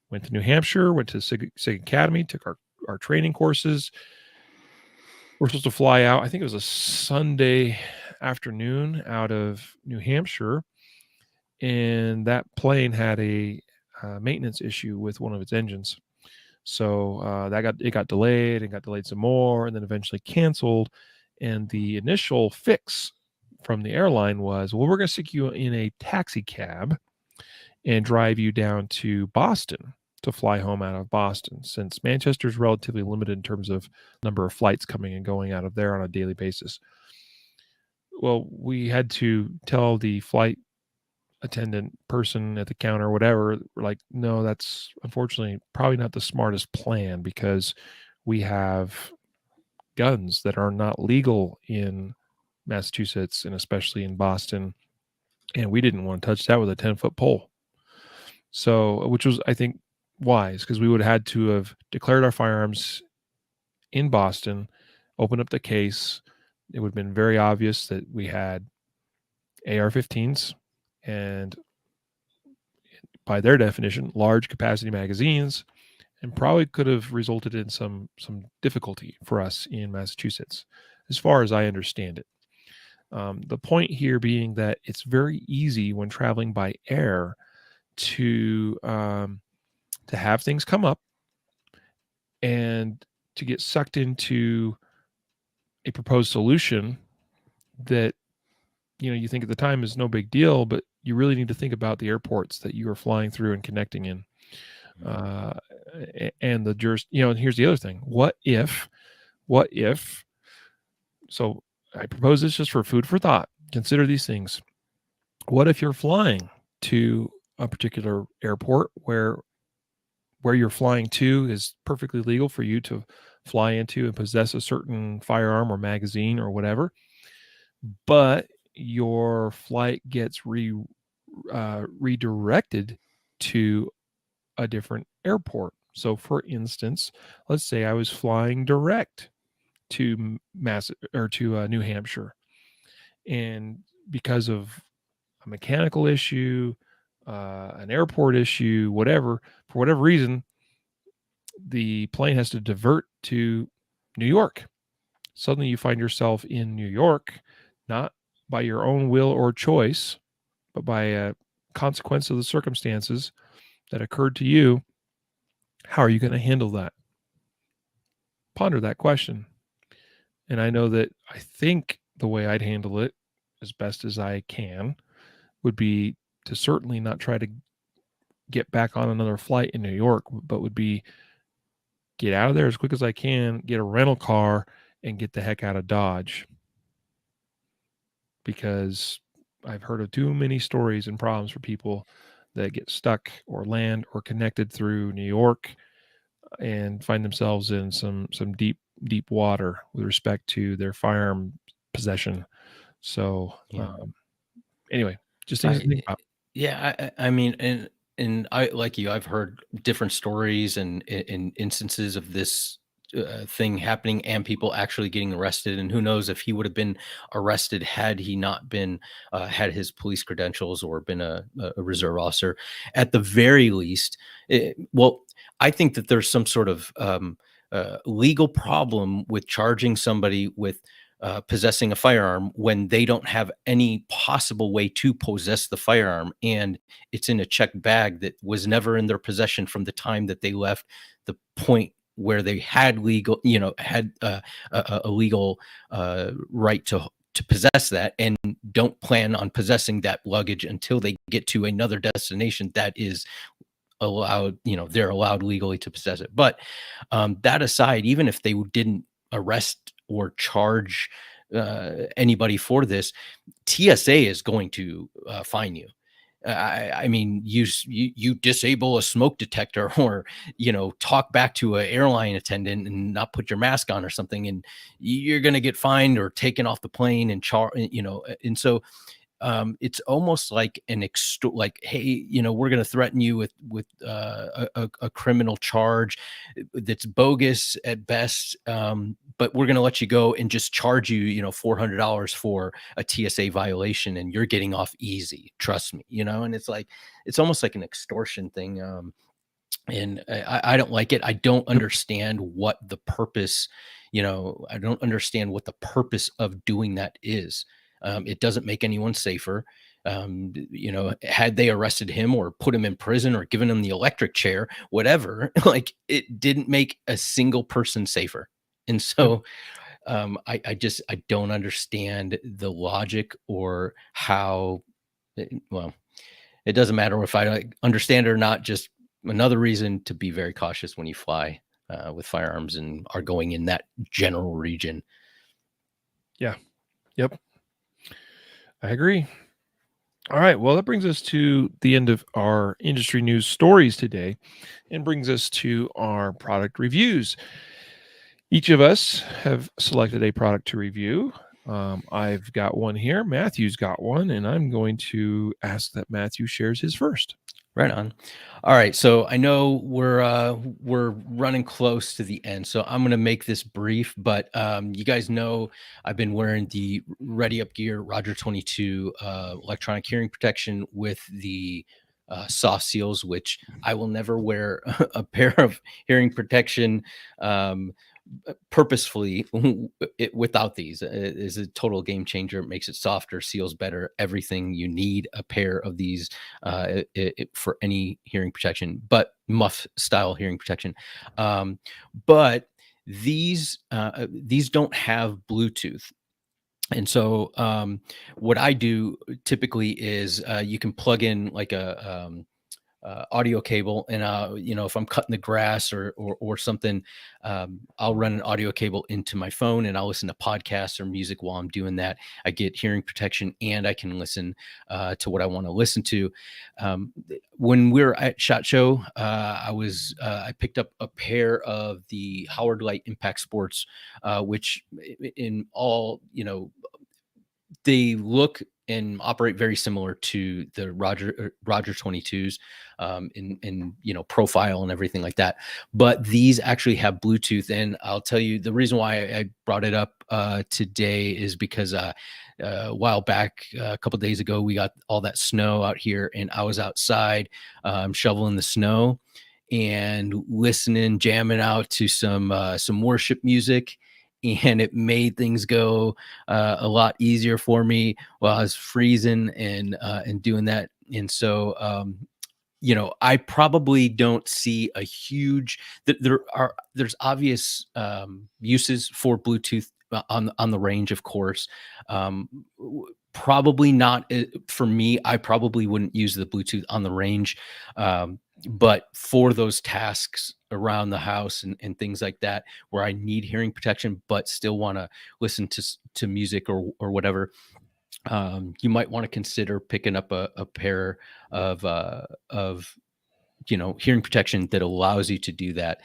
Went to New Hampshire, went to SIG Academy, took our training courses. We're supposed to fly out. I think it was a Sunday afternoon out of New Hampshire, and that plane had a maintenance issue with one of its engines. So it got delayed and got delayed some more, and then eventually canceled. And the initial fix from the airline was, well, we're going to stick you in a taxi cab and drive you down to Boston to fly home out of Boston, since Manchester is relatively limited in terms of number of flights coming and going out of there on a daily basis. Well, we had to tell the flight attendant person at the counter, whatever, we're like, no, that's unfortunately probably not the smartest plan, because we have guns that are not legal in Massachusetts and especially in Boston. And we didn't want to touch that with a 10-foot pole. So, which was, I think, wise, because we would have had to have declared our firearms in Boston, opened up the case. It would have been very obvious that we had AR-15s and, by their definition, large capacity magazines, and probably could have resulted in some difficulty for us in Massachusetts, as far as I understand it. The point here being that it's very easy when traveling by air to have things come up and to get sucked into a proposed solution that you think at the time is no big deal, but you really need to think about the airports that you are flying through and connecting in. And and here's the other thing. What if, so I propose this just for food for thought. Consider these things. What if you're flying to a particular airport where you're flying to is perfectly legal for you to fly into and possess a certain firearm or magazine or whatever, but your flight gets redirected to a different airport? So, for instance, let's say I was flying direct to New Hampshire, and because of a mechanical issue, an airport issue, for whatever reason, the plane has to divert to New York. Suddenly you find yourself in New York, not by your own will or choice, but by a consequence of the circumstances that occurred to you. How are you going to handle that? Ponder that question. And I know that I think the way I'd handle it, as best as I can, would be to certainly not try to get back on another flight in New York, but would be get out of there as quick as I can, get a rental car, and get the heck out of Dodge. Because I've heard of too many stories and problems for people that get stuck or land or connected through New York and find themselves in some deep water with respect to their firearm possession. So anyway, just things to think about.
Yeah, I mean, and I, like you, I've heard different stories and instances of this thing happening and people actually getting arrested. And who knows if he would have been arrested had he not been had his police credentials or been a reserve officer. At the very least, well, I think that there's some sort of legal problem with charging somebody with possessing a firearm when they don't have any possible way to possess the firearm, and it's in a checked bag that was never in their possession from the time that they left the point where they had a legal right to possess that, and don't plan on possessing that luggage until they get to another destination that is allowed, they're allowed legally to possess it. But that aside, even if they didn't arrest or charge anybody for this, TSA is going to fine you. I mean, you disable a smoke detector, or talk back to an airline attendant and not put your mask on or something, and you're going to get fined or taken off the plane and and so it's almost like like, hey, you know, we're going to threaten you with a criminal charge that's bogus at best, but we're going to let you go and just charge you, you know, $400 for a TSA violation, and you're getting off easy. Trust me, you know. And it's like, it's almost like an extortion thing. And I don't like it. I don't
Yep.
understand what the purpose, you know, I don't understand what the purpose of doing that is. It doesn't make anyone safer. You know, had they arrested him or put him in prison or given him the electric chair, whatever, like, it didn't make a single person safer. And
Yep.
so I don't understand the logic or how, well, it doesn't matter if I like, understand it or not. Just another reason to be very cautious when you fly with firearms and are going in that general region.
Yeah. Yep. I agree. All right. Well, that brings us to the end of our industry news stories today and brings us to our product reviews. Each of us have selected a product to review. I've got one here. Matthew's got one, and I'm going to ask that Matthew shares his first.
Right on. All right, so I know we're running close to the end, so I'm gonna make this brief. But you guys know I've been wearing the Ready Up Gear Roger 22 electronic hearing protection with the soft seals, which I will never wear a pair of hearing protection purposefully without these. It is a total game changer. It makes it softer, seals better, everything you need a pair of these for any hearing protection, but muff style hearing protection. But these don't have Bluetooth. And so what I do typically is you can plug in like a audio cable, and you know, if I'm cutting the grass or something, I'll run an audio cable into my phone and I'll listen to podcasts or music while I'm doing that. I get hearing protection and I can listen to what I want to listen to. When we were at SHOT Show, I picked up a pair of the Howard Light Impact Sports, which in all, you know, they look and operate very similar to the Roger 22s in you know, profile and everything like that. But these actually have Bluetooth, and I'll tell you the reason why I brought it up today is because a while back, a couple days ago, we got all that snow out here, and I was outside shoveling the snow and listening, jamming out to some worship music, and it made things go a lot easier for me while I was freezing and doing that. And so, you know, I probably don't see a huge. There's obvious uses for Bluetooth on the range, of course. Probably not for me. I probably wouldn't use the Bluetooth on the range. But for those tasks around the house and things like that, where I need hearing protection, but still want to listen to music or whatever, you might want to consider picking up a pair of, you know, hearing protection that allows you to do that.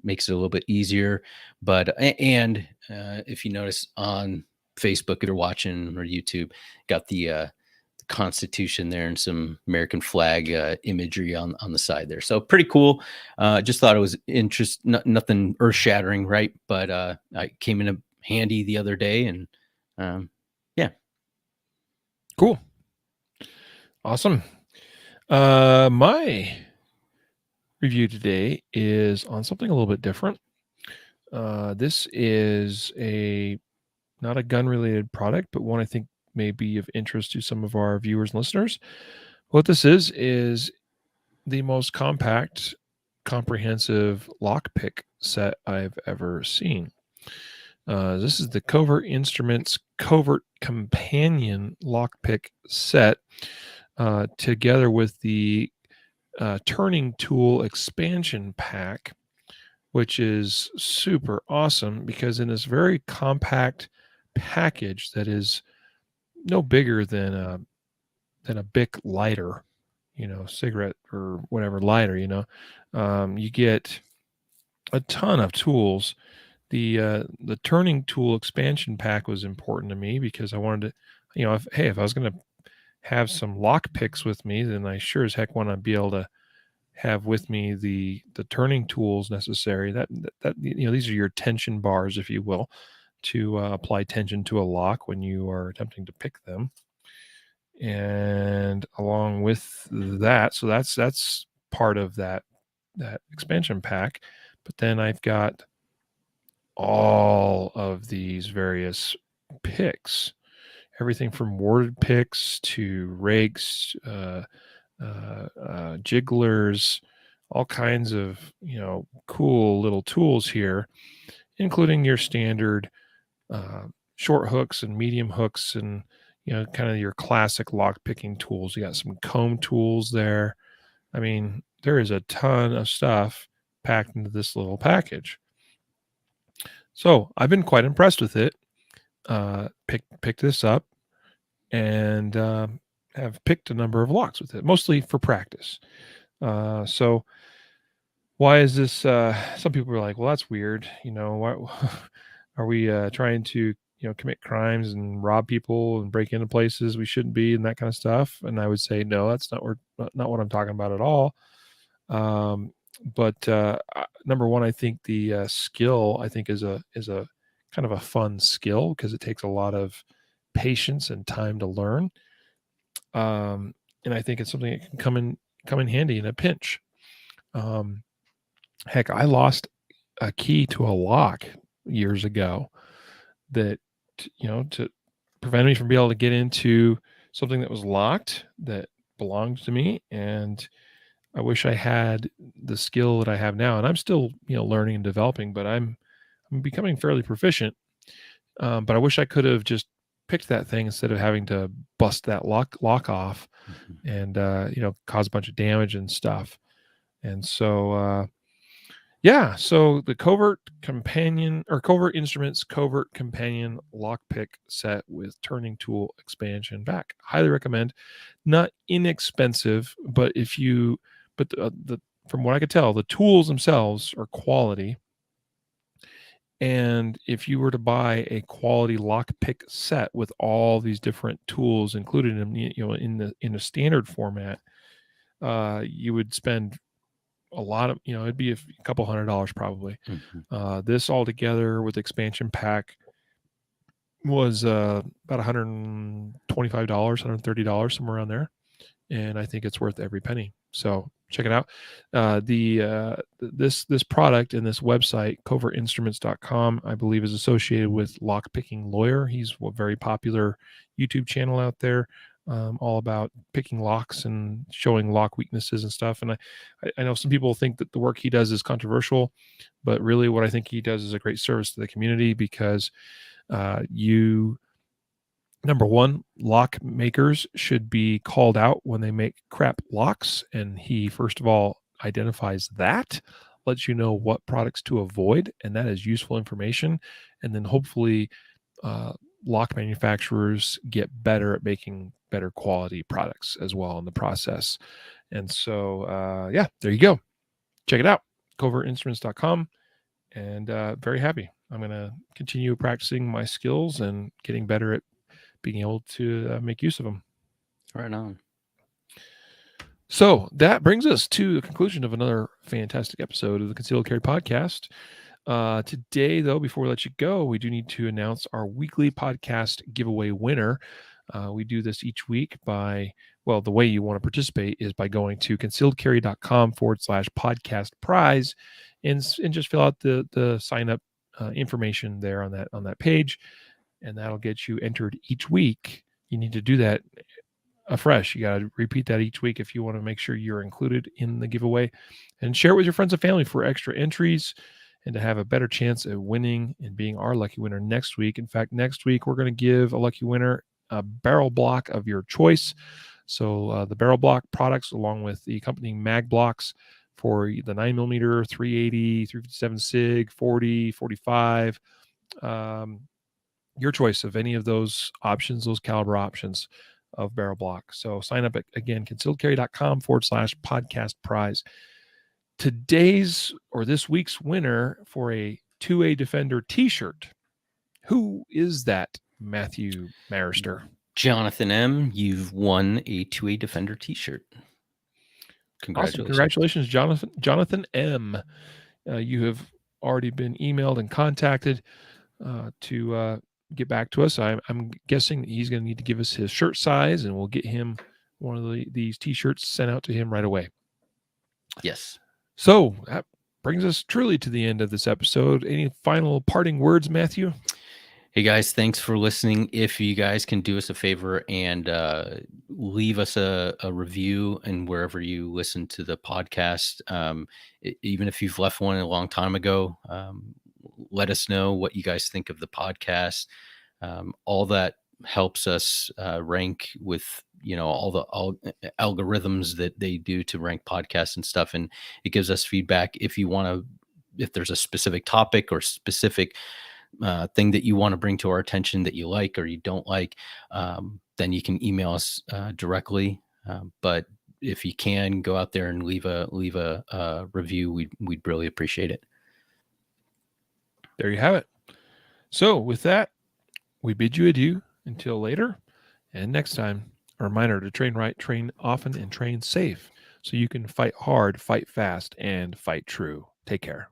Makes it a little bit easier. But and if you notice on Facebook, if you're watching, or YouTube, got the Constitution there and some American flag imagery on the side there. So pretty cool. Just thought it was nothing earth shattering, right? But I came in handy the other day, and yeah.
Cool. Awesome. My review today is on something a little bit different. This is not a gun related product, but one I think may be of interest to some of our viewers and listeners. What this is the most compact, comprehensive lockpick set I've ever seen. This is the Covert Instruments Covert Companion lockpick set, together with the turning tool expansion pack, which is super awesome because in this very compact package that is no bigger than a Bic lighter, you know, cigarette or whatever lighter, you know, you get a ton of tools. The turning tool expansion pack was important to me because I if I was going to have some lock picks with me, then I sure as heck want to be able to have with me the turning tools necessary. That these are your tension bars, if you will, to apply tension to a lock when you are attempting to pick them. And along with that, so that's part of that expansion pack. But then I've got all of these various picks, everything from warded picks to rakes, jigglers, all kinds of cool little tools here, including your standard short hooks and medium hooks, and kind of your classic lock picking tools. You got some comb tools there. I mean, there is a ton of stuff packed into this little package. So I've been quite impressed with it. Picked this up and have picked a number of locks with it, mostly for practice. So why is this? Some people are like, well, that's weird. Why are we trying to commit crimes and rob people and break into places we shouldn't be and that kind of stuff? And I would say, no, that's not what I'm talking about at all. But number one, I think the skill is a kind of a fun skill because it takes a lot of patience and time to learn. And I think it's something that can come in handy in a pinch. Heck, I lost a key to a lock years ago that to prevent me from being able to get into something that was locked that belonged to me. And I wish I had the skill that I have now, and I'm still learning and developing, but I'm becoming fairly proficient. But I wish I could have just picked that thing instead of having to bust that lock off and cause a bunch of damage and stuff. And so so the Covert Instruments Covert Companion Lockpick set with turning tool expansion back. Highly recommend. Not inexpensive, but from what I could tell, the tools themselves are quality. And if you were to buy a quality lockpick set with all these different tools included in a standard format, you would spend a lot of it'd be a couple $100 probably. This all together with expansion pack was about $125, $130, somewhere around there, and I think it's worth every penny. So check it out. This product and this website, covertinstruments.com, I believe is associated with Lockpicking Lawyer. He's a very popular YouTube channel out there, all about picking locks and showing lock weaknesses and stuff. And I know some people think that the work he does is controversial, but really what I think he does is a great service to the community because number one, lock makers should be called out when they make crap locks. And he, first of all, identifies that, lets you know what products to avoid. And that is useful information. And then hopefully lock manufacturers get better at making better quality products as well in the process. And so, there you go. Check it out. Covertinstruments.com. And very happy. I'm going to continue practicing my skills and getting better at being able to make use of them.
Right on.
So that brings us to the conclusion of another fantastic episode of the Concealed Carry Podcast. Today, though, before we let you go, we do need to announce our weekly podcast giveaway winner. We do this each week the way you want to participate is by going to concealedcarry.com/podcast prize and just fill out the sign up information there on that page. And that'll get you entered each week. You need to do that afresh. You got to repeat that each week if you want to make sure you're included in the giveaway, and share it with your friends and family for extra entries and to have a better chance at winning and being our lucky winner next week. In fact, next week, we're going to give a lucky winner a barrel block of your choice. So the barrel block products, along with the accompanying mag blocks for the 9mm, 380, 357 SIG, 40, 45, your choice of any of those options, those caliber options of barrel block. So sign up again, concealedcarry.com/podcast prize. This week's winner for a 2A Defender t-shirt. Who is that, Matthew Maruster?
Jonathan M., you've won a 2A Defender t-shirt. Congratulations.
Awesome. Congratulations, Jonathan M. You have already been emailed and contacted to get back to us. I'm guessing that he's going to need to give us his shirt size, and we'll get him one of these t-shirts sent out to him right away.
Yes.
So that brings us truly to the end of this episode. Any final parting words, Matthew?
Hey guys, thanks for listening. If you guys can do us a favor and leave us a review and wherever you listen to the podcast, even if you've left one a long time ago, let us know what you guys think of the podcast. All that helps us rank with all the algorithms that they do to rank podcasts and stuff, and it gives us feedback. If there's a specific topic or specific thing that you want to bring to our attention that you like or you don't like, then you can email us directly. But if you can go out there and leave a review, we'd really appreciate it.
There you have it. So with that, we bid you adieu until later. And next time, a reminder to train right, train often, and train safe so you can fight hard, fight fast, and fight true. Take care.